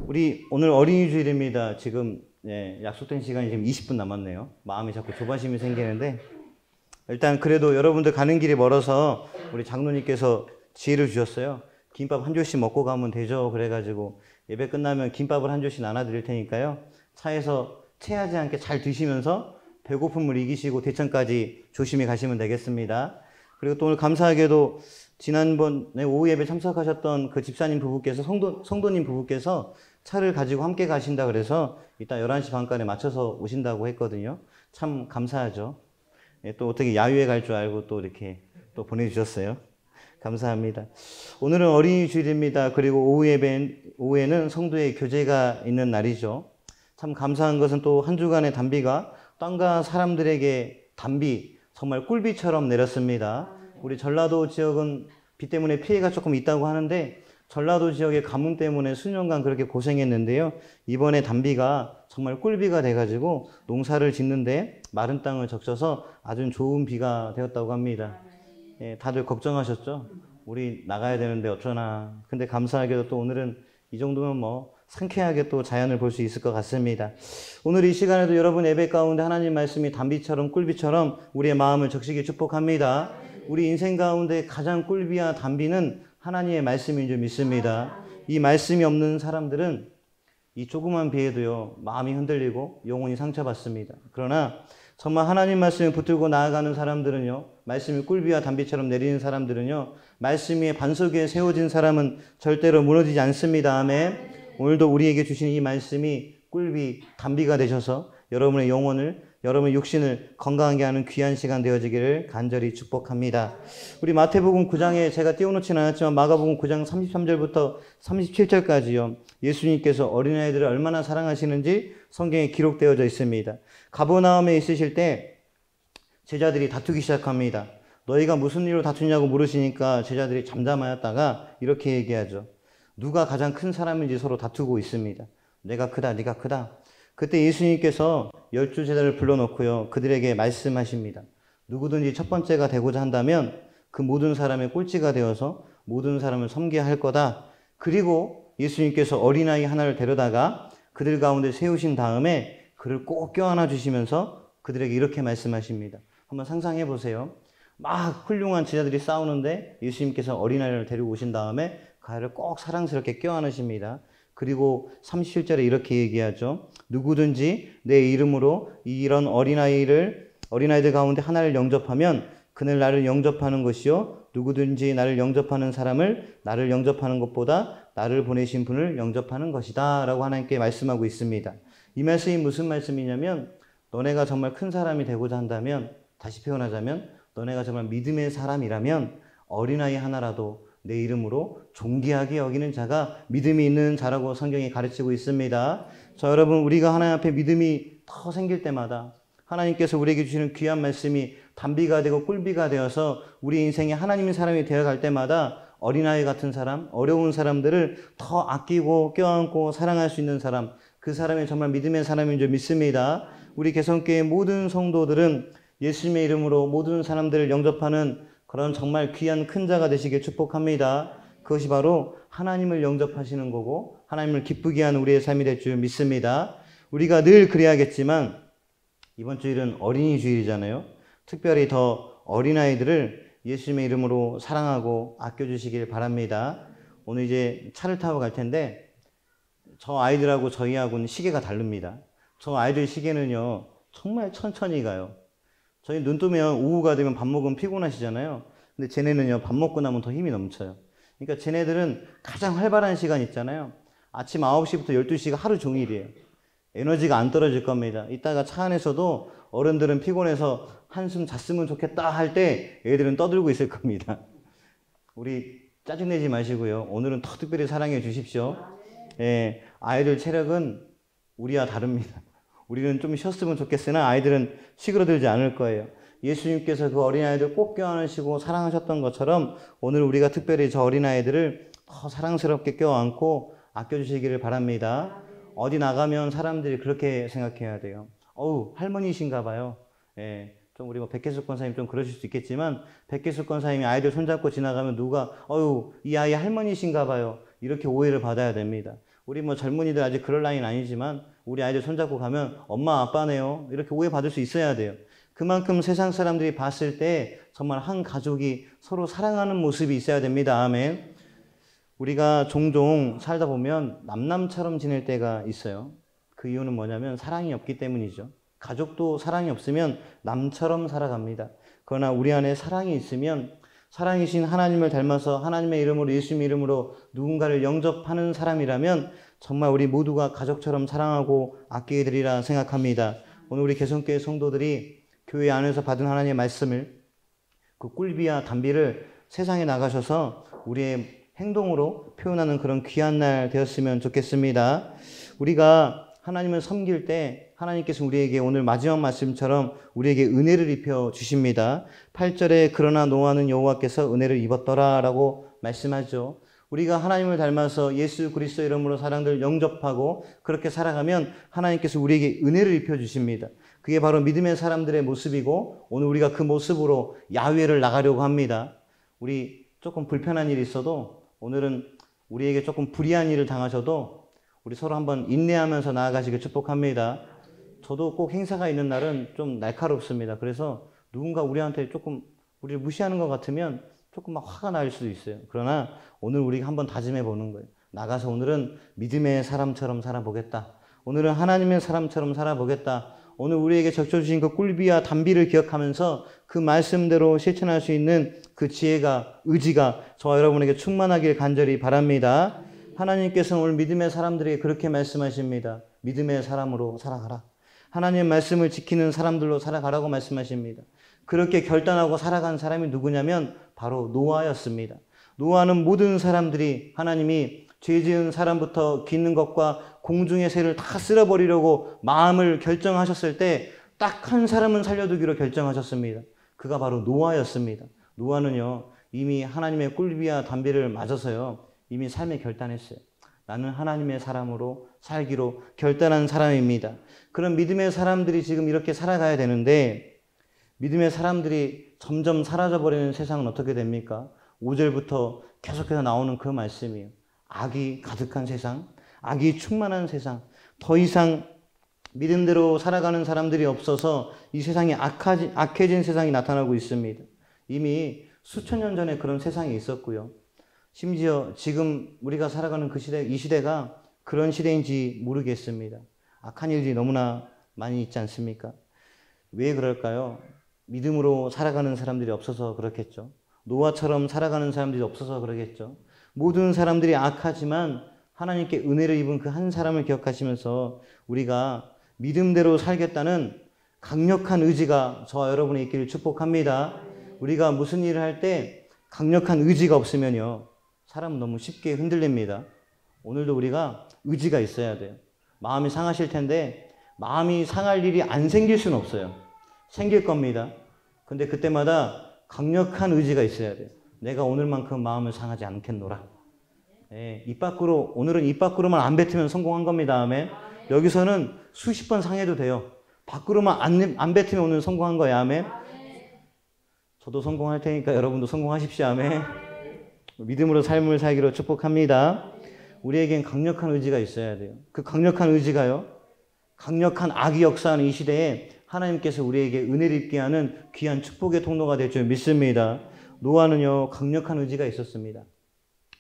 우리 오늘 어린이 주일입니다. 지금 약속된 시간이 지금 20분 남았네요. 마음이 자꾸 조바심이 생기는데 일단 그래도 여러분들 가는 길이 멀어서 우리 장로님께서 지혜를 주셨어요. 김밥 한 조씩 먹고 가면 되죠. 그래가지고 예배 끝나면 김밥을 한 조씩 나눠드릴 테니까요. 차에서 체하지 않게 잘 드시면서 배고픔을 이기시고 대천까지 조심히 가시면 되겠습니다. 그리고 또 오늘 감사하게도 지난번에 오후 예배 참석하셨던 그 집사님 부부께서 성도님 부부께서 차를 가지고 함께 가신다 그래서 이따 11시 반까지 맞춰서 오신다고 했거든요. 참 감사하죠. 또 어떻게 야유회 갈 줄 알고 또 이렇게 또 보내주셨어요. 감사합니다. 오늘은 어린이 주일입니다. 그리고 오후에는 성도의 교제가 있는 날이죠. 참 감사한 것은 또 한 주간의 단비가 땅과 사람들에게 단비, 정말 꿀비처럼 내렸습니다. 우리 전라도 지역은 비 때문에 피해가 조금 있다고 하는데 전라도 지역의 가뭄 때문에 수년간 그렇게 고생했는데요. 이번에 단비가 정말 꿀비가 돼가지고 농사를 짓는데 마른 땅을 적셔서 아주 좋은 비가 되었다고 합니다. 다들 걱정하셨죠? 우리 나가야 되는데 어쩌나. 근데 감사하게도 또 오늘은 이 정도면 뭐 상쾌하게 또 자연을 볼 수 있을 것 같습니다. 오늘 이 시간에도 여러분 예배 가운데 하나님 말씀이 단비처럼 꿀비처럼 우리의 마음을 적시게 축복합니다. 우리 인생 가운데 가장 꿀비와 단비는 하나님의 말씀인 줄 믿습니다. 이 말씀이 없는 사람들은 이 조그만 비에도요 마음이 흔들리고 영혼이 상처받습니다. 그러나 정말 하나님 말씀을 붙들고 나아가는 사람들은요, 말씀이 꿀비와 단비처럼 내리는 사람들은요, 말씀 위에 반석 위에 세워진 사람은 절대로 무너지지 않습니다. 아멘. 오늘도 우리에게 주신 이 말씀이 꿀비, 단비가 되셔서 여러분의 영혼을, 여러분의 육신을 건강하게 하는 귀한 시간 되어지기를 간절히 축복합니다. 우리 마태복음 9장에 제가 띄워놓지는 않았지만 마가복음 9장 33절부터 37절까지요. 예수님께서 어린아이들을 얼마나 사랑하시는지 성경에 기록되어져 있습니다. 가버나움에 있으실 때 제자들이 다투기 시작합니다. 너희가 무슨 일로 다투냐고 물으시니까 제자들이 잠잠하였다가 이렇게 얘기하죠. 누가 가장 큰 사람인지 서로 다투고 있습니다. 내가 크다, 네가 크다. 그때 예수님께서 12 제자를 불러놓고요. 그들에게 말씀하십니다. 누구든지 첫 번째가 되고자 한다면 그 모든 사람의 꼴찌가 되어서 모든 사람을 섬기게 할 거다. 그리고 예수님께서 어린아이 하나를 데려다가 그들 가운데 세우신 다음에 그를 꼭 껴안아 주시면서 그들에게 이렇게 말씀하십니다. 한번 상상해 보세요. 막 훌륭한 제자들이 싸우는데 예수님께서 어린아이를 데리고 오신 다음에 그 아이를 꼭 사랑스럽게 껴안으십니다. 그리고 37절에 이렇게 얘기하죠. 누구든지 내 이름으로 이런 어린아이들 가운데 하나를 영접하면 그는 나를 영접하는 것이요. 누구든지 나를 영접하는 사람을 나를 영접하는 것보다 나를 보내신 분을 영접하는 것이다. 라고 하나님께 말씀하고 있습니다. 이 말씀이 무슨 말씀이냐면 너네가 정말 큰 사람이 되고자 한다면, 다시 표현하자면 너네가 정말 믿음의 사람이라면 어린아이 하나라도 내 이름으로 존귀하게 여기는 자가 믿음이 있는 자라고 성경이 가르치고 있습니다. 자, 여러분, 우리가 하나님 앞에 믿음이 더 생길 때마다 하나님께서 우리에게 주시는 귀한 말씀이 단비가 되고 꿀비가 되어서 우리 인생에 하나님의 사람이 되어갈 때마다 어린아이 같은 사람, 어려운 사람들을 더 아끼고 껴안고 사랑할 수 있는 사람, 그 사람이 정말 믿음의 사람인 줄 믿습니다. 우리 개성교회 모든 성도들은 예수님의 이름으로 모든 사람들을 영접하는 그런 정말 귀한 큰 자가 되시길 축복합니다. 그것이 바로 하나님을 영접하시는 거고 하나님을 기쁘게 하는 우리의 삶이 될 줄 믿습니다. 우리가 늘 그래야겠지만 이번 주일은 어린이 주일이잖아요. 특별히 더 어린아이들을 예수님의 이름으로 사랑하고 아껴주시길 바랍니다. 오늘 이제 차를 타고 갈 텐데 저 아이들하고 저희하고는 시계가 다릅니다. 저 아이들 시계는요 정말 천천히 가요. 저희 눈 뜨면 오후가 되면 밥 먹으면 피곤하시잖아요. 근데 쟤네는요 밥 먹고 나면 더 힘이 넘쳐요. 그러니까 쟤네들은 가장 활발한 시간 있잖아요. 아침 9시부터 12시가 하루 종일이에요. 에너지가 안 떨어질 겁니다. 이따가 차 안에서도 어른들은 피곤해서 한숨 잤으면 좋겠다 할 때 애들은 떠들고 있을 겁니다. 우리 짜증내지 마시고요. 오늘은 더 특별히 사랑해 주십시오. 예, 아이들 체력은 우리와 다릅니다. 우리는 좀 쉬었으면 좋겠으나 아이들은 시그러들지 않을 거예요. 예수님께서 그 어린아이들 꼭 껴안으시고 사랑하셨던 것처럼 오늘 우리가 특별히 저 어린아이들을 더 사랑스럽게 껴안고 아껴주시기를 바랍니다. 어디 나가면 사람들이 그렇게 생각해야 돼요. 어우, 할머니신가 봐요. 예, 좀 우리 백혜숙 권사님 좀 그러실 수 있겠지만 백혜숙 권사님이 아이들 손잡고 지나가면 누가 어우, 이 아이 할머니신가 봐요. 이렇게 오해를 받아야 됩니다. 우리 뭐 젊은이들 아직 그럴 나이는 아니지만 우리 아이들 손잡고 가면 엄마 아빠네요. 이렇게 오해받을 수 있어야 돼요. 그만큼 세상 사람들이 봤을 때 정말 한 가족이 서로 사랑하는 모습이 있어야 됩니다. 아멘. 우리가 종종 살다 보면 남남처럼 지낼 때가 있어요. 그 이유는 뭐냐면 사랑이 없기 때문이죠. 가족도 사랑이 없으면 남처럼 살아갑니다. 그러나 우리 안에 사랑이 있으면 사랑이신 하나님을 닮아서 하나님의 이름으로 예수님의 이름으로 누군가를 영접하는 사람이라면 정말 우리 모두가 가족처럼 사랑하고 아끼게 되리라 생각합니다. 오늘 우리 개성교회 성도들이 교회 안에서 받은 하나님의 말씀을 그 꿀비와 단비를 세상에 나가셔서 우리의 행동으로 표현하는 그런 귀한 날 되었으면 좋겠습니다. 우리가 하나님을 섬길 때 하나님께서 우리에게 오늘 마지막 말씀처럼 우리에게 은혜를 입혀 주십니다. 8절에 그러나 노아는 여호와께서 은혜를 입었더라 라고 말씀하죠. 우리가 하나님을 닮아서 예수 그리스도 이름으로 사람들 영접하고 그렇게 살아가면 하나님께서 우리에게 은혜를 입혀 주십니다. 그게 바로 믿음의 사람들의 모습이고 오늘 우리가 그 모습으로 야외를 나가려고 합니다. 우리 조금 불편한 일이 있어도 오늘은 우리에게 조금 불의한 일을 당하셔도 우리 서로 한번 인내하면서 나아가시길 축복합니다. 저도 꼭 행사가 있는 날은 좀 날카롭습니다. 그래서 누군가 우리한테 조금 우리를 무시하는 것 같으면 조금 막 화가 날 수도 있어요. 그러나 오늘 우리가 한번 다짐해 보는 거예요. 나가서 오늘은 믿음의 사람처럼 살아보겠다. 오늘은 하나님의 사람처럼 살아보겠다. 오늘 우리에게 적셔주신 그 꿀비와 단비를 기억하면서 그 말씀대로 실천할 수 있는 그 지혜가, 의지가 저와 여러분에게 충만하길 간절히 바랍니다. 하나님께서는 오늘 믿음의 사람들에게 그렇게 말씀하십니다. 믿음의 사람으로 살아가라. 하나님의 말씀을 지키는 사람들로 살아가라고 말씀하십니다. 그렇게 결단하고 살아간 사람이 누구냐면 바로 노아였습니다. 노아는 모든 사람들이 하나님이 죄 지은 사람부터 기는 것과 공중의 새를 다 쓸어버리려고 마음을 결정하셨을 때 딱 한 사람은 살려두기로 결정하셨습니다. 그가 바로 노아였습니다. 노아는요 이미 하나님의 꿀비와 단비를 맞아서요 이미 삶에 결단했어요. 나는 하나님의 사람으로 살기로 결단한 사람입니다. 그런 믿음의 사람들이 지금 이렇게 살아가야 되는데 믿음의 사람들이 점점 사라져버리는 세상은 어떻게 됩니까? 5절부터 계속해서 나오는 그 말씀이에요. 악이 가득한 세상, 악이 충만한 세상, 더 이상 믿음대로 살아가는 사람들이 없어서 이 세상이 악해진 세상이 나타나고 있습니다. 이미 수천 년 전에 그런 세상이 있었고요. 심지어 지금 우리가 살아가는 그 시대, 이 시대가 그런 시대인지 모르겠습니다. 악한 일들이 너무나 많이 있지 않습니까? 왜 그럴까요? 믿음으로 살아가는 사람들이 없어서 그렇겠죠. 노아처럼 살아가는 사람들이 없어서 그러겠죠. 모든 사람들이 악하지만 하나님께 은혜를 입은 그 한 사람을 기억하시면서 우리가 믿음대로 살겠다는 강력한 의지가 저와 여러분에 있기를 축복합니다. 우리가 무슨 일을 할 때 강력한 의지가 없으면요 사람은 너무 쉽게 흔들립니다. 오늘도 우리가 의지가 있어야 돼요. 마음이 상하실 텐데 마음이 상할 일이 안 생길 수는 없어요. 생길 겁니다. 근데 그때마다 강력한 의지가 있어야 돼요. 내가 오늘만큼 마음을 상하지 않겠노라. 예, 오늘은 입 밖으로만 안 뱉으면 성공한 겁니다. 아멘. 여기서는 수십 번 상해도 돼요. 밖으로만 안 뱉으면 오늘 성공한 거예요. 아멘. 저도 성공할 테니까 여러분도 성공하십시오. 아멘. 믿음으로 삶을 살기로 축복합니다. 우리에겐 강력한 의지가 있어야 돼요. 그 강력한 의지가요. 강력한 악이 역사하는 이 시대에 하나님께서 우리에게 은혜를 입게 하는 귀한 축복의 통로가 될 줄 믿습니다. 노아는요 강력한 의지가 있었습니다.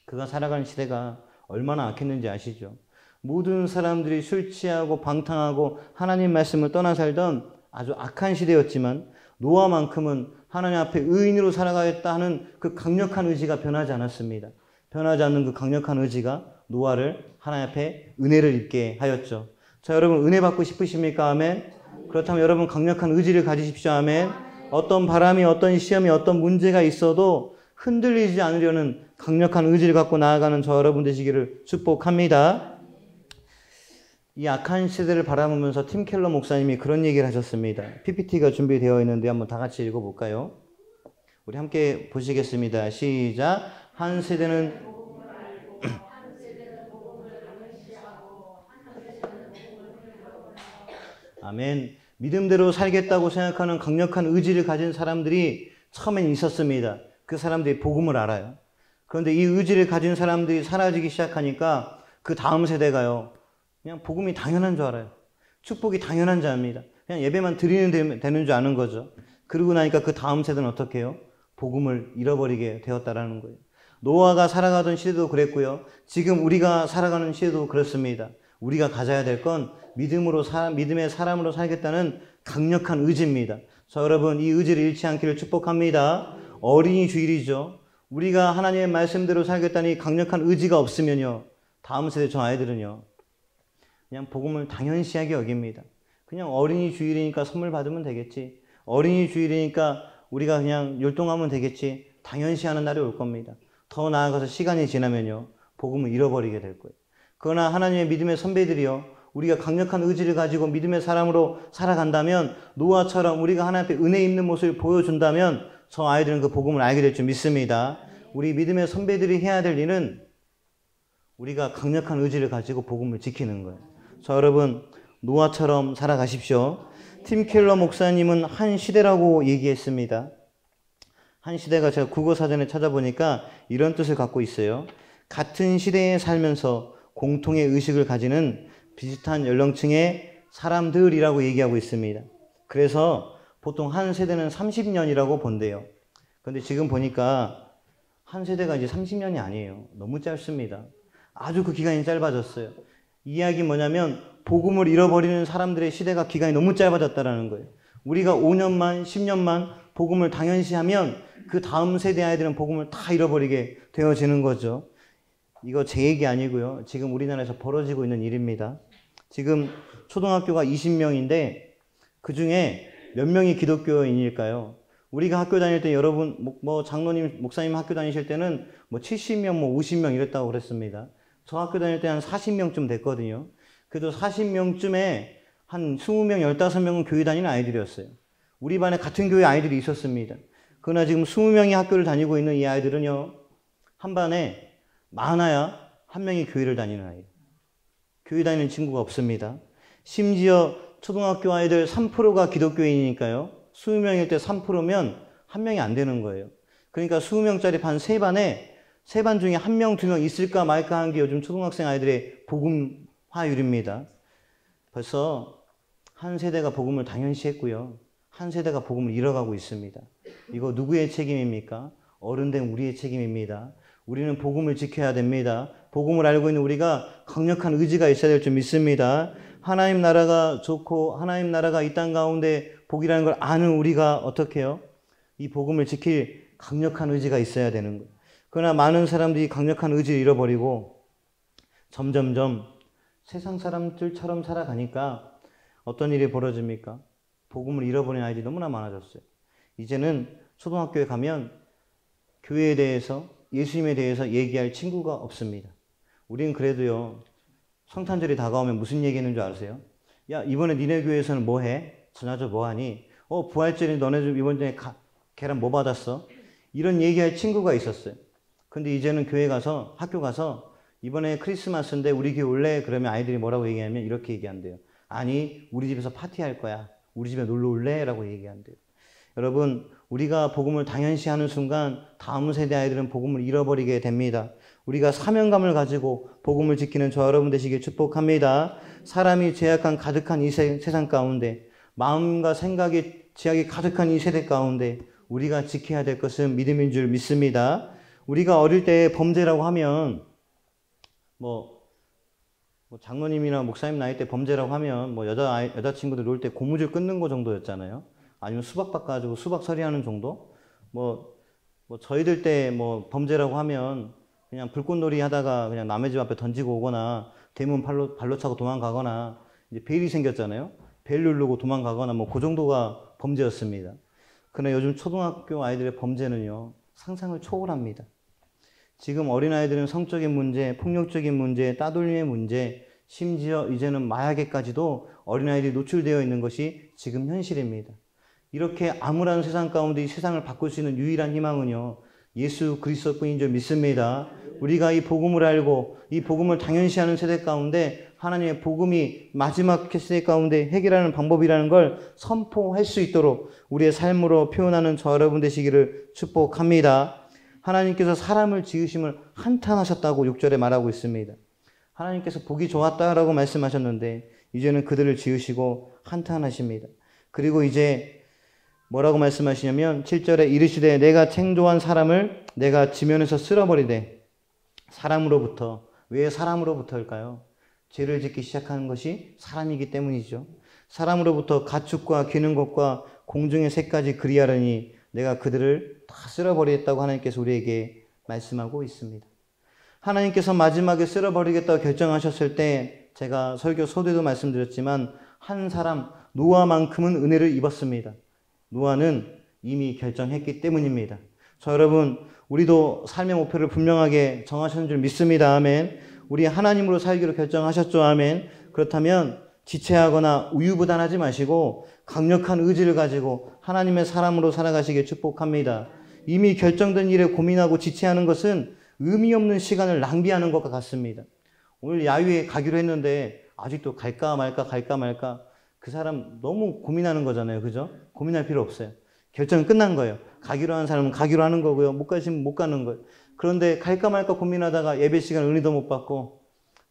그가 살아가는 시대가 얼마나 악했는지 아시죠? 모든 사람들이 술 취하고 방탕하고 하나님 말씀을 떠나 살던 아주 악한 시대였지만 노아만큼은 하나님 앞에 의인으로 살아가겠다 하는 그 강력한 의지가 변하지 않았습니다. 변하지 않는 그 강력한 의지가 노아를 하나님 앞에 은혜를 입게 하였죠. 자, 여러분 은혜 받고 싶으십니까? 아멘. 그렇다면 여러분 강력한 의지를 가지십시오. 아멘. 어떤 바람이, 어떤 시험이, 어떤 문제가 있어도 흔들리지 않으려는 강력한 의지를 갖고 나아가는 저 여러분 되시기를 축복합니다. 이 악한 시대를 바라보면서 팀 켈러 목사님이 그런 얘기를 하셨습니다. PPT가 준비되어 있는데 한번 다 같이 읽어볼까요? 우리 함께 보시겠습니다. 시작. 한 세대는 아멘. 믿음대로 살겠다고 생각하는 강력한 의지를 가진 사람들이 처음엔 있었습니다. 그 사람들이 복음을 알아요. 그런데 이 의지를 가진 사람들이 사라지기 시작하니까 그 다음 세대가요, 그냥 복음이 당연한 줄 알아요. 축복이 당연한 줄 압니다. 그냥 예배만 드리는 되는 줄 아는 거죠. 그러고 나니까 그 다음 세대는 어떻게 해요? 복음을 잃어버리게 되었다라는 거예요. 노아가 살아가던 시대도 그랬고요. 지금 우리가 살아가는 시대도 그렇습니다. 우리가 가져야 될 건 믿음의 사람으로 살겠다는 강력한 의지입니다. 자, 여러분, 이 의지를 잃지 않기를 축복합니다. 어린이 주일이죠. 우리가 하나님의 말씀대로 살겠다니 강력한 의지가 없으면요, 다음 세대 저 아이들은요, 그냥 복음을 당연시하게 여깁니다. 그냥 어린이 주일이니까 선물 받으면 되겠지. 어린이 주일이니까 우리가 그냥 율동하면 되겠지. 당연시하는 날이 올 겁니다. 더 나아가서 시간이 지나면요, 복음을 잃어버리게 될 거예요. 그러나 하나님의 믿음의 선배들이요, 우리가 강력한 의지를 가지고 믿음의 사람으로 살아간다면, 노아처럼 우리가 하나님 앞에 은혜 있는 모습을 보여준다면 저 아이들은 그 복음을 알게 될 줄 믿습니다. 우리 믿음의 선배들이 해야 될 일은 우리가 강력한 의지를 가지고 복음을 지키는 거예요. 자, 여러분, 노아처럼 살아가십시오. 팀 켈러 목사님은 한 시대라고 얘기했습니다. 한 시대가 제가 국어사전에 찾아보니까 이런 뜻을 갖고 있어요. 같은 시대에 살면서 공통의 의식을 가지는 비슷한 연령층의 사람들이라고 얘기하고 있습니다. 그래서 보통 한 세대는 30년이라고 본대요. 그런데 지금 보니까 한 세대가 이제 30년이 아니에요. 너무 짧습니다. 아주 그 기간이 짧아졌어요. 이 이야기 뭐냐면 복음을 잃어버리는 사람들의 시대가 기간이 너무 짧아졌다는 거예요. 우리가 5년만 10년만 복음을 당연시하면 그 다음 세대 아이들은 복음을 다 잃어버리게 되어지는 거죠. 이거 제 얘기 아니고요. 지금 우리나라에서 벌어지고 있는 일입니다. 지금 초등학교가 20명인데 그 중에 몇 명이 기독교인일까요? 우리가 학교 다닐 때 여러분, 장로님, 목사님 학교 다니실 때는 70명, 50명 이랬다고 그랬습니다. 저 학교 다닐 때 한 40명쯤 됐거든요. 그래도 40명쯤에 한 20명, 15명은 교회 다니는 아이들이었어요. 우리 반에 같은 교회 아이들이 있었습니다. 그러나 지금 20명이 학교를 다니고 있는 이 아이들은요, 한 반에 많아야 한 명이 교회를 다니는 아이예요. 교회 다니는 친구가 없습니다. 심지어 초등학교 아이들 3%가 기독교인이니까요. 20명일 때 3%면 한 명이 안 되는 거예요. 그러니까 20명짜리 반 3반에 3반 중에 1명, 2명 있을까 말까 한 게 요즘 초등학생 아이들의 복음화율입니다. 벌써 한 세대가 복음을 당연시했고요. 한 세대가 복음을 잃어가고 있습니다. 이거 누구의 책임입니까? 어른된 우리의 책임입니다. 우리는 복음을 지켜야 됩니다. 복음을 알고 있는 우리가 강력한 의지가 있어야 될 줄 믿습니다. 하나님 나라가 좋고 하나님 나라가 이 땅 가운데 복이라는 걸 아는 우리가 어떻게 해요? 이 복음을 지킬 강력한 의지가 있어야 되는 거예요. 그러나 많은 사람들이 강력한 의지를 잃어버리고 점점점 세상 사람들처럼 살아가니까 어떤 일이 벌어집니까? 복음을 잃어버린 아이들이 너무나 많아졌어요. 이제는 초등학교에 가면 교회에 대해서, 예수님에 대해서 얘기할 친구가 없습니다. 우리는 그래도요, 성탄절이 다가오면 무슨 얘기하는 줄 아세요? 야, 이번에 니네 교회에서는 뭐 해? 전화줘 뭐 하니? 부활절에 너네 좀 이번 주에 계란 뭐 받았어? 이런 얘기할 친구가 있었어요. 근데 이제는 교회 가서, 학교 가서 이번에 크리스마스인데 우리 교회 올래? 그러면 아이들이 뭐라고 얘기하면 이렇게 얘기한대요. 아니, 우리 집에서 파티할 거야. 우리 집에 놀러 올래? 라고 얘기한대요. 여러분, 우리가 복음을 당연시하는 순간 다음 세대 아이들은 복음을 잃어버리게 됩니다. 우리가 사명감을 가지고 복음을 지키는 저 여러분 되시길 축복합니다. 사람이 죄악한 가득한 이 세상 가운데, 마음과 생각이 죄악이 가득한 이 세대 가운데 우리가 지켜야 될 것은 믿음인 줄 믿습니다. 우리가 어릴 때 범죄라고 하면 장로님이나 목사님 나이 때 범죄라고 하면 여자친구들 놀 때 고무줄 끊는 거 정도였잖아요. 아니면 수박 바꿔가지고 수박 처리하는 정도? 저희들 때 범죄라고 하면 그냥 불꽃놀이 하다가 그냥 남의 집 앞에 던지고 오거나 대문 발로 차고 도망가거나 이제 벨이 생겼잖아요. 벨 누르고 도망가거나 그 정도가 범죄였습니다. 그러나 요즘 초등학교 아이들의 범죄는요, 상상을 초월합니다. 지금 어린아이들은 성적인 문제, 폭력적인 문제, 따돌림의 문제, 심지어 이제는 마약에까지도 어린아이들이 노출되어 있는 것이 지금 현실입니다. 이렇게 암울한 세상 가운데 이 세상을 바꿀 수 있는 유일한 희망은요, 예수 그리스도뿐인 줄 믿습니다. 우리가 이 복음을 알고 이 복음을 당연시하는 세대 가운데 하나님의 복음이 마지막 세대 가운데 해결하는 방법이라는 걸 선포할 수 있도록 우리의 삶으로 표현하는 저 여러분 되시기를 축복합니다. 하나님께서 사람을 지으심을 한탄하셨다고 6절에 말하고 있습니다. 하나님께서 보기 좋았다라고 말씀하셨는데 이제는 그들을 지으시고 한탄하십니다. 그리고 이제 뭐라고 말씀하시냐면 7절에 이르시되 내가 창조한 사람을 내가 지면에서 쓸어버리되 사람으로부터. 왜 사람으로부터일까요? 죄를 짓기 시작하는 것이 사람이기 때문이죠. 사람으로부터 가축과 기는 것과 공중의 새까지 그리하려니 내가 그들을 다 쓸어버리겠다고 하나님께서 우리에게 말씀하고 있습니다. 하나님께서 마지막에 쓸어버리겠다고 결정하셨을 때 제가 설교 서두에도 말씀드렸지만 한 사람 노아만큼은 은혜를 입었습니다. 노아는 이미 결정했기 때문입니다. 저 여러분, 우리도 삶의 목표를 분명하게 정하셨는 줄 믿습니다. 아멘. 우리 하나님으로 살기로 결정하셨죠. 아멘. 그렇다면 지체하거나 우유부단하지 마시고 강력한 의지를 가지고 하나님의 사람으로 살아가시길 축복합니다. 이미 결정된 일에 고민하고 지체하는 것은 의미 없는 시간을 낭비하는 것과 같습니다. 오늘 야유회 가기로 했는데 아직도 갈까 말까 그 사람 너무 고민하는 거잖아요. 그죠? 고민할 필요 없어요. 결정은 끝난 거예요. 가기로 한 사람은 가기로 하는 거고요. 못 가시면 못 가는 거예요. 그런데 갈까 말까 고민하다가 예배 시간 은혜도 못 받고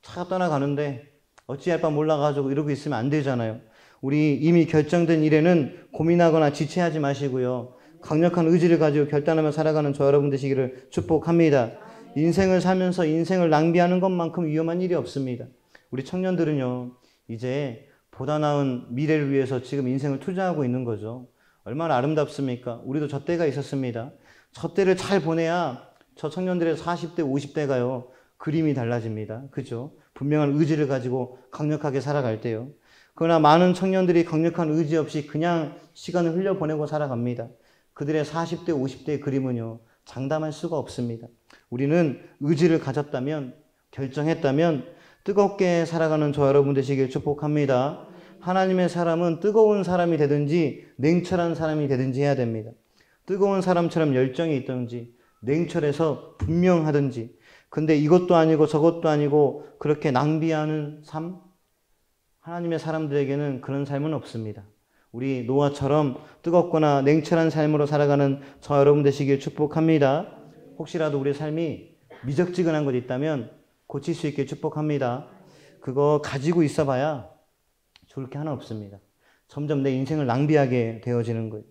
차가 떠나가는데 어찌할 바 몰라가지고 이러고 있으면 안 되잖아요. 우리 이미 결정된 일에는 고민하거나 지체하지 마시고요. 강력한 의지를 가지고 결단하며 살아가는 저 여러분 되시기를 축복합니다. 인생을 살면서 인생을 낭비하는 것만큼 위험한 일이 없습니다. 우리 청년들은요, 이제 보다 나은 미래를 위해서 지금 인생을 투자하고 있는 거죠. 얼마나 아름답습니까? 우리도 저 때가 있었습니다. 저 때를 잘 보내야 저 청년들의 40대, 50대가요, 그림이 달라집니다. 그죠? 분명한 의지를 가지고 강력하게 살아갈 때요. 그러나 많은 청년들이 강력한 의지 없이 그냥 시간을 흘려보내고 살아갑니다. 그들의 40대, 50대의 그림은요, 장담할 수가 없습니다. 우리는 의지를 가졌다면, 결정했다면 뜨겁게 살아가는 저 여러분 되시길 축복합니다. 하나님의 사람은 뜨거운 사람이 되든지 냉철한 사람이 되든지 해야 됩니다. 뜨거운 사람처럼 열정이 있든지 냉철해서 분명하든지. 근데 이것도 아니고 저것도 아니고 그렇게 낭비하는 삶? 하나님의 사람들에게는 그런 삶은 없습니다. 우리 노아처럼 뜨겁거나 냉철한 삶으로 살아가는 저 여러분 되시길 축복합니다. 혹시라도 우리 삶이 미적지근한 것 있다면 고칠 수 있게 축복합니다. 그거 가지고 있어봐야 좋을 게 하나 없습니다. 점점 내 인생을 낭비하게 되어지는 거예요.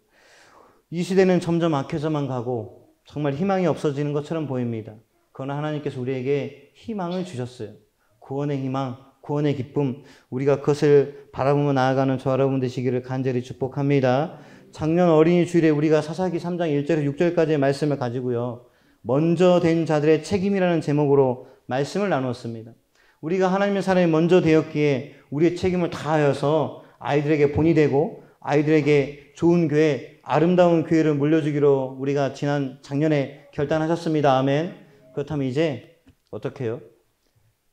이 시대는 점점 악해져만 가고 정말 희망이 없어지는 것처럼 보입니다. 그러나 하나님께서 우리에게 희망을 주셨어요. 구원의 희망, 구원의 기쁨, 우리가 그것을 바라보며 나아가는 저 여러분 되시기를 간절히 축복합니다. 작년 어린이 주일에 우리가 사사기 3장 1절에서 6절까지의 말씀을 가지고요, 먼저 된 자들의 책임이라는 제목으로 말씀을 나누었습니다. 우리가 하나님의 사람이 먼저 되었기에 우리의 책임을 다하여서 아이들에게 본이 되고 아이들에게 좋은 교회, 아름다운 교회를 물려주기로 우리가 작년에 결단하셨습니다. 아멘. 그렇다면 이제 어떻게 해요?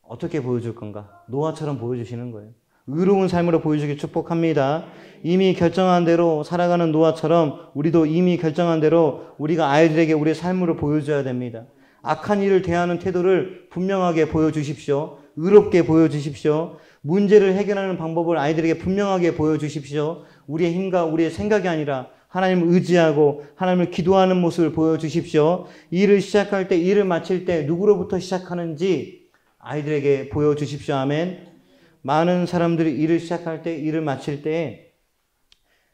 어떻게 보여줄 건가? 노아처럼 보여주시는 거예요. 의로운 삶으로 보여주길 축복합니다. 이미 결정한 대로 살아가는 노아처럼 우리도 이미 결정한 대로 우리가 아이들에게 우리의 삶으로 보여줘야 됩니다. 악한 일을 대하는 태도를 분명하게 보여주십시오. 의롭게 보여주십시오. 문제를 해결하는 방법을 아이들에게 분명하게 보여주십시오. 우리의 힘과 우리의 생각이 아니라 하나님을 의지하고 하나님을 기도하는 모습을 보여주십시오. 일을 시작할 때, 일을 마칠 때 누구로부터 시작하는지 아이들에게 보여주십시오. 아멘. 많은 사람들이 일을 시작할 때, 일을 마칠 때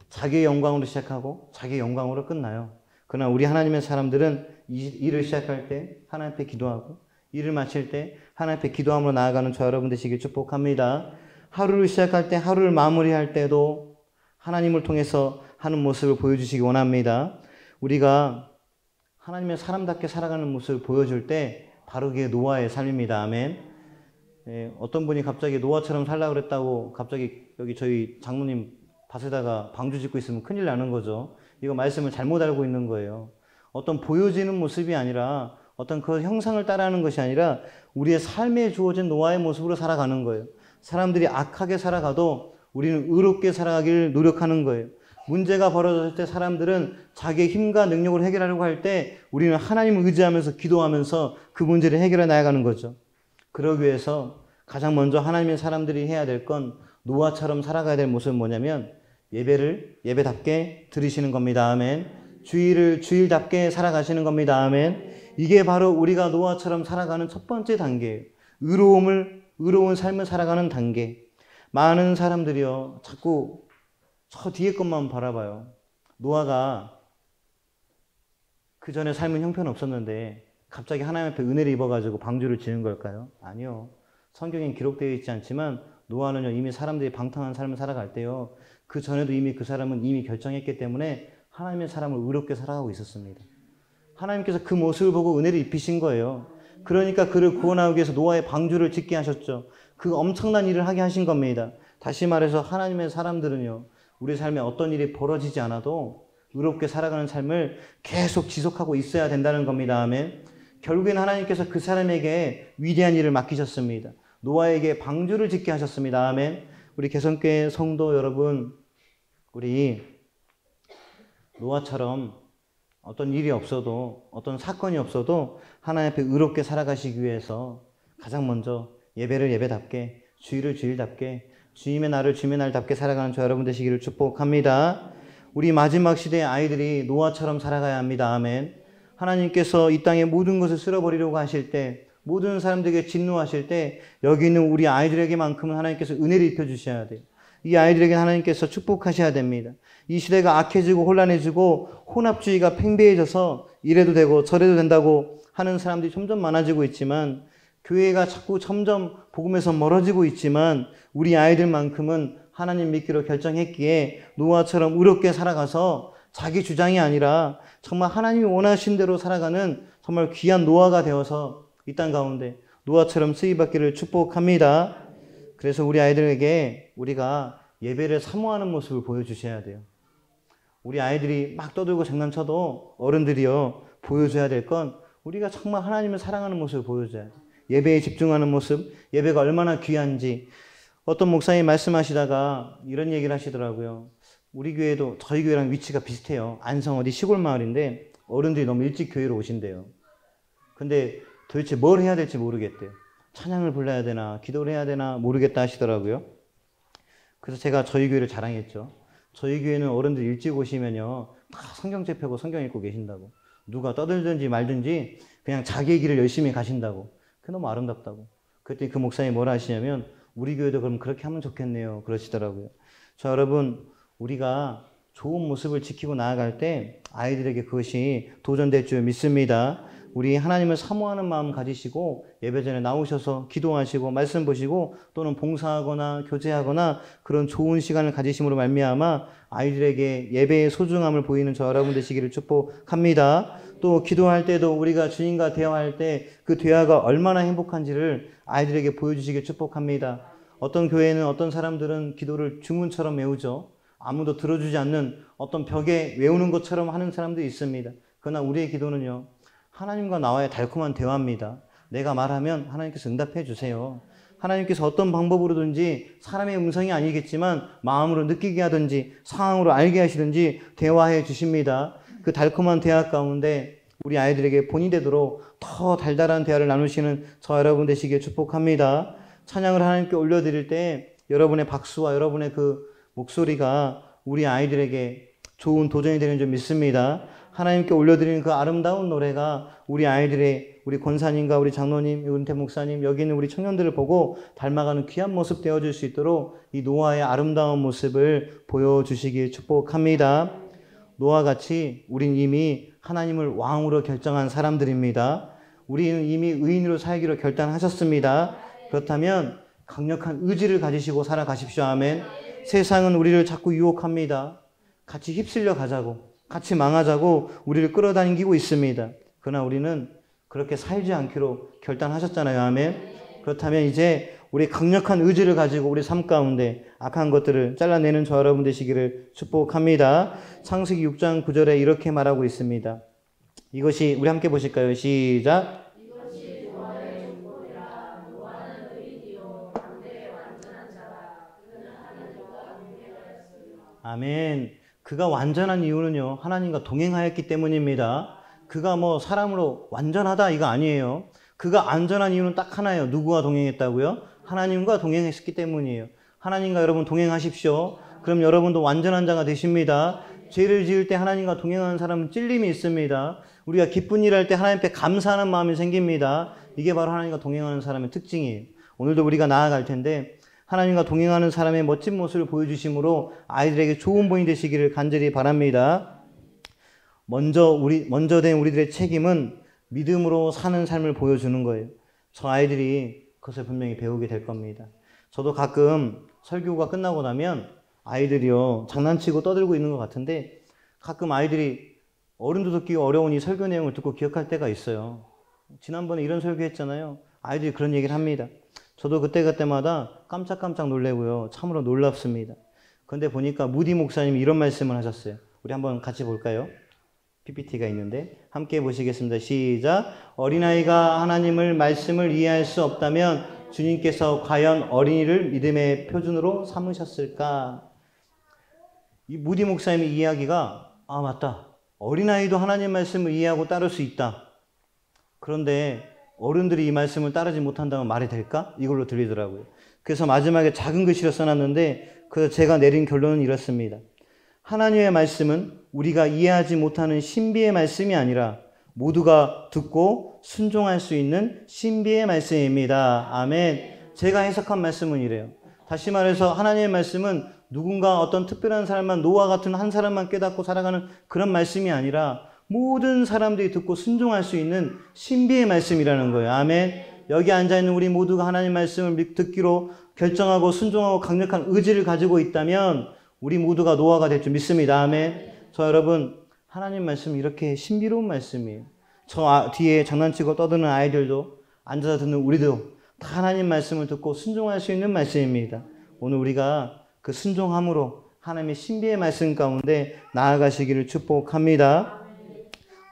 자기의 영광으로 시작하고 자기의 영광으로 끝나요. 그러나 우리 하나님의 사람들은 일을 시작할 때 하나님 앞에 기도하고 일을 마칠 때 하나님 앞에 기도함으로 나아가는 저 여러분 되시길 축복합니다. 하루를 시작할 때, 하루를 마무리할 때도 하나님을 통해서 하는 모습을 보여주시기 원합니다. 우리가 하나님의 사람답게 살아가는 모습을 보여줄 때 바로 그게 노아의 삶입니다. 아멘. 어떤 분이 갑자기 노아처럼 살려고 그랬다고 갑자기 여기 저희 장로님 밭에다가 방주 짓고 있으면 큰일 나는 거죠. 이거 말씀을 잘못 알고 있는 거예요. 어떤 보여지는 모습이 아니라 어떤 그 형상을 따라하는 것이 아니라 우리의 삶에 주어진 노아의 모습으로 살아가는 거예요. 사람들이 악하게 살아가도 우리는 의롭게 살아가기를 노력하는 거예요. 문제가 벌어졌을 때 사람들은 자기의 힘과 능력으로 해결하려고 할 때 우리는 하나님을 의지하면서 기도하면서 그 문제를 해결해 나가는 거죠. 그러기 위해서 가장 먼저 하나님의 사람들이 해야 될 건 노아처럼 살아가야 될 모습은 뭐냐면 예배를 예배답게 드리시는 겁니다. 아멘. 주일을 주일답게 살아가시는 겁니다. 아멘. 이게 바로 우리가 노아처럼 살아가는 첫 번째 단계예요. 의로움을 의로운 삶을 살아가는 단계. 많은 사람들이요, 자꾸 저 뒤에 것만 바라봐요. 노아가 그 전에 삶은 형편없었는데 갑자기 하나님 앞에 은혜를 입어가지고 방주를 지은 걸까요? 아니요. 성경엔 기록되어 있지 않지만 노아는요, 이미 사람들이 방탕한 삶을 살아갈 때요, 그 전에도 이미 그 사람은 이미 결정했기 때문에 하나님의 사람을 의롭게 살아가고 있었습니다. 하나님께서 그 모습을 보고 은혜를 입히신 거예요. 그러니까 그를 구원하기 위해서 노아의 방주를 짓게 하셨죠. 그 엄청난 일을 하게 하신 겁니다. 다시 말해서 하나님의 사람들은요, 우리 삶에 어떤 일이 벌어지지 않아도 의롭게 살아가는 삶을 계속 지속하고 있어야 된다는 겁니다. 아멘. 결국엔 하나님께서 그 사람에게 위대한 일을 맡기셨습니다. 노아에게 방주를 짓게 하셨습니다. 아멘. 우리 개성교회 성도 여러분, 우리 노아처럼 어떤 일이 없어도, 어떤 사건이 없어도 하나님 앞에 의롭게 살아가시기 위해서 가장 먼저 예배를 예배답게, 주일을 주일답게, 주님의 날을 주님의 날답게 살아가는 저 여러분 되시기를 축복합니다. 우리 마지막 시대의 아이들이 노아처럼 살아가야 합니다. 아멘. 하나님께서 이 땅의 모든 것을 쓸어버리려고 하실 때, 모든 사람들에게 진노하실 때 여기 있는 우리 아이들에게만큼은 하나님께서 은혜를 입혀주셔야 돼요. 이 아이들에게 하나님께서 축복하셔야 됩니다. 이 시대가 악해지고 혼란해지고 혼합주의가 팽배해져서 이래도 되고 저래도 된다고 하는 사람들이 점점 많아지고 있지만, 교회가 자꾸 점점 복음에서 멀어지고 있지만, 우리 아이들만큼은 하나님 믿기로 결정했기에 노아처럼 의롭게 살아가서 자기 주장이 아니라 정말 하나님이 원하신 대로 살아가는 정말 귀한 노아가 되어서 이 땅 가운데 노아처럼 쓰임받기를 축복합니다. 그래서 우리 아이들에게 우리가 예배를 사모하는 모습을 보여주셔야 돼요. 우리 아이들이 막 떠들고 장난쳐도 어른들이요, 보여줘야 될 건 우리가 정말 하나님을 사랑하는 모습을 보여줘야 돼요. 예배에 집중하는 모습, 예배가 얼마나 귀한지. 어떤 목사님이 말씀하시다가 이런 얘기를 하시더라고요. 우리 교회도 저희 교회랑 위치가 비슷해요. 안성 어디 시골 마을인데 어른들이 너무 일찍 교회로 오신대요. 근데 도대체 뭘 해야 될지 모르겠대요. 찬양을 불러야 되나 기도를 해야 되나 모르겠다 하시더라고요. 그래서 제가 저희 교회를 자랑했죠. 저희 교회는 어른들 일찍 오시면요, 다 성경책 펴고 성경 읽고 계신다고. 누가 떠들든지 말든지 그냥 자기의 길을 열심히 가신다고. 그게 너무 아름답다고. 그랬더니 그 목사님이 뭐라 하시냐면, 우리 교회도 그럼 그렇게 하면 좋겠네요, 그러시더라고요. 자, 여러분, 우리가 좋은 모습을 지키고 나아갈 때 아이들에게 그것이 도전될 줄 믿습니다. 우리 하나님을 사모하는 마음 가지시고 예배 전에 나오셔서 기도하시고 말씀 보시고 또는 봉사하거나 교제하거나 그런 좋은 시간을 가지심으로 말미암아 아이들에게 예배의 소중함을 보이는 저 여러분 되시기를 축복합니다. 또 기도할 때도 우리가 주님과 대화할 때 그 대화가 얼마나 행복한지를 아이들에게 보여주시길 축복합니다. 어떤 교회는 어떤 사람들은 기도를 주문처럼 외우죠. 아무도 들어주지 않는 어떤 벽에 외우는 것처럼 하는 사람들이 있습니다. 그러나 우리의 기도는요, 하나님과 나와의 달콤한 대화입니다. 내가 말하면 하나님께서 응답해 주세요. 하나님께서 어떤 방법으로든지 사람의 음성이 아니겠지만 마음으로 느끼게 하든지 상황으로 알게 하시든지 대화해 주십니다. 그 달콤한 대화 가운데 우리 아이들에게 본이 되도록 더 달달한 대화를 나누시는 저 여러분 되시길 축복합니다. 찬양을 하나님께 올려드릴 때 여러분의 박수와 여러분의 그 목소리가 우리 아이들에게 좋은 도전이 되는 줄 믿습니다. 하나님께 올려드리는 그 아름다운 노래가 우리 아이들의, 우리 권사님과 우리 장로님, 은퇴 목사님, 여기 있는 우리 청년들을 보고 닮아가는 귀한 모습 되어줄 수 있도록 이 노아의 아름다운 모습을 보여주시길 축복합니다. 노아같이 우린 이미 하나님을 왕으로 결정한 사람들입니다. 우리는 이미 의인으로 살기로 결단하셨습니다. 그렇다면 강력한 의지를 가지시고 살아가십시오. 아멘. 세상은 우리를 자꾸 유혹합니다. 같이 휩쓸려 가자고, 같이 망하자고 우리를 끌어당기고 있습니다. 그러나 우리는 그렇게 살지 않기로 결단하셨잖아요. 아멘. 그렇다면 이제 우리 강력한 의지를 가지고 우리 삶 가운데 악한 것들을 잘라내는 저 여러분 되시기를 축복합니다. 창세기 6장 9절에 이렇게 말하고 있습니다. 이것이, 우리 함께 보실까요? 시작. 아멘. 그가 완전한 이유는요, 하나님과 동행하였기 때문입니다. 그가 뭐 사람으로 완전하다 이거 아니에요. 그가 안전한 이유는 딱 하나예요. 누구와 동행했다고요? 하나님과 동행했기 때문이에요. 하나님과 여러분 동행하십시오. 그럼 여러분도 완전한 자가 되십니다. 죄를 지을 때 하나님과 동행하는 사람은 찔림이 있습니다. 우리가 기쁜 일 할 때 하나님 앞에 감사하는 마음이 생깁니다. 이게 바로 하나님과 동행하는 사람의 특징이에요. 오늘도 우리가 나아갈 텐데 하나님과 동행하는 사람의 멋진 모습을 보여주심으로 아이들에게 좋은 본이 되시기를 간절히 바랍니다. 먼저 된 우리들의 책임은 믿음으로 사는 삶을 보여주는 거예요. 저 아이들이 그것을 분명히 배우게 될 겁니다. 저도 가끔 설교가 끝나고 나면 아이들이요 장난치고 떠들고 있는 것 같은데 가끔 아이들이 어른도 듣기 어려운 이 설교 내용을 듣고 기억할 때가 있어요. 지난번에 이런 설교했잖아요. 아이들이 그런 얘기를 합니다. 저도 그때마다 깜짝깜짝 놀래고요. 참으로 놀랍습니다. 그런데 보니까 무디 목사님이 이런 말씀을 하셨어요. 우리 한번 같이 볼까요? PPT가 있는데 함께 보시겠습니다. 시작. 어린아이가 하나님을 말씀을 이해할 수 없다면 주님께서 과연 어린이를 믿음의 표준으로 삼으셨을까? 이 무디 목사님의 이야기가 맞다. 어린아이도 하나님 말씀을 이해하고 따를 수 있다. 그런데 어른들이 이 말씀을 따르지 못한다면 말이 될까? 이걸로 들리더라고요. 그래서 마지막에 작은 글씨로 써놨는데 그래서 제가 내린 결론은 이렇습니다. 하나님의 말씀은 우리가 이해하지 못하는 신비의 말씀이 아니라 모두가 듣고 순종할 수 있는 신비의 말씀입니다. 아멘. 제가 해석한 말씀은 이래요. 다시 말해서 하나님의 말씀은 누군가 어떤 특별한 사람만 노아 같은 한 사람만 깨닫고 살아가는 그런 말씀이 아니라 모든 사람들이 듣고 순종할 수 있는 신비의 말씀이라는 거예요. 아멘. 여기 앉아있는 우리 모두가 하나님 말씀을 듣기로 결정하고 순종하고 강력한 의지를 가지고 있다면 우리 모두가 노아가 될 줄 믿습니다. 아멘. 저 여러분 하나님 말씀 이렇게 신비로운 말씀이에요. 저 뒤에 장난치고 떠드는 아이들도 앉아서 듣는 우리도 다 하나님 말씀을 듣고 순종할 수 있는 말씀입니다. 오늘 우리가 그 순종함으로 하나님의 신비의 말씀 가운데 나아가시기를 축복합니다.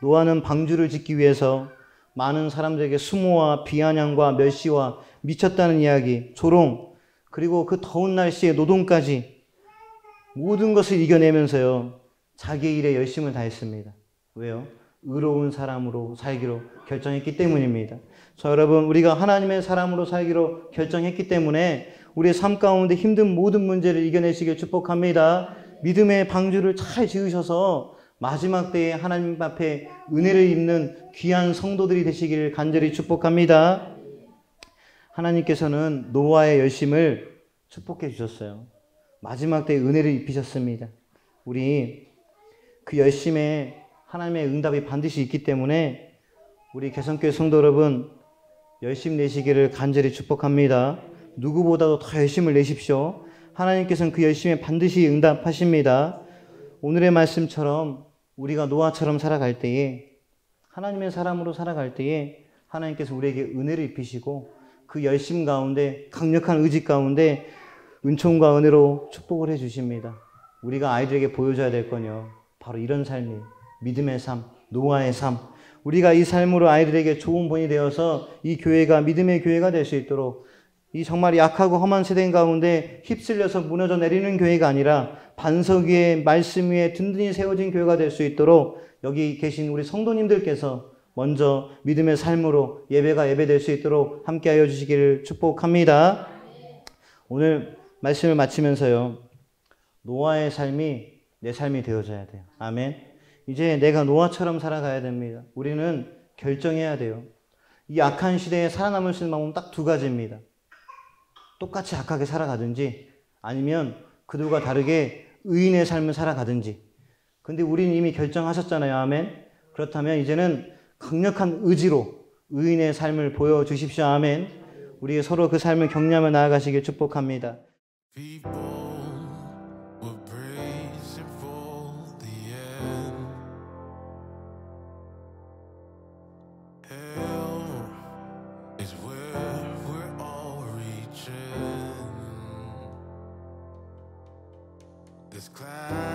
노아는 방주를 짓기 위해서 많은 사람들에게 수모와 비아냥과 멸시와 미쳤다는 이야기, 조롱, 그리고 그 더운 날씨에 노동까지 모든 것을 이겨내면서요. 자기 일에 열심을 다했습니다. 왜요? 의로운 사람으로 살기로 결정했기 때문입니다. 자, 여러분 우리가 하나님의 사람으로 살기로 결정했기 때문에 우리의 삶 가운데 힘든 모든 문제를 이겨내시길 축복합니다. 믿음의 방주를 잘 지으셔서 마지막 때에 하나님 앞에 은혜를 입는 귀한 성도들이 되시기를 간절히 축복합니다. 하나님께서는 노아의 열심을 축복해 주셨어요. 마지막 때에 은혜를 입히셨습니다. 우리 그 열심에 하나님의 응답이 반드시 있기 때문에 우리 개성교회 성도 여러분 열심 내시기를 간절히 축복합니다. 누구보다도 더 열심을 내십시오. 하나님께서는 그 열심에 반드시 응답하십니다. 오늘의 말씀처럼 우리가 노아처럼 살아갈 때에 하나님의 사람으로 살아갈 때에 하나님께서 우리에게 은혜를 입히시고 그 열심 가운데 강력한 의지 가운데 은총과 은혜로 축복을 해주십니다. 우리가 아이들에게 보여줘야 될 건요. 바로 이런 삶이에요. 믿음의 삶, 노아의 삶. 우리가 이 삶으로 아이들에게 좋은 본이 되어서 이 교회가 믿음의 교회가 될 수 있도록 이 정말 약하고 험한 세대 가운데 휩쓸려서 무너져 내리는 교회가 아니라 반석 위에 말씀 위에 든든히 세워진 교회가 될 수 있도록 여기 계신 우리 성도님들께서 먼저 믿음의 삶으로 예배가 예배될 수 있도록 함께하여 주시기를 축복합니다. 오늘 말씀을 마치면서요. 노아의 삶이 내 삶이 되어져야 돼요. 아멘. 이제 내가 노아처럼 살아가야 됩니다. 우리는 결정해야 돼요. 이 악한 시대에 살아남을 수 있는 방법은 딱 두 가지입니다. 똑같이 악하게 살아가든지 아니면 그들과 다르게 의인의 삶을 살아가든지. 근데 우리는 이미 결정하셨잖아요. 아멘. 그렇다면 이제는 강력한 의지로 의인의 삶을 보여주십시오. 아멘. 우리 서로 그 삶을 경험하며 나아가시길 축복합니다. This cloud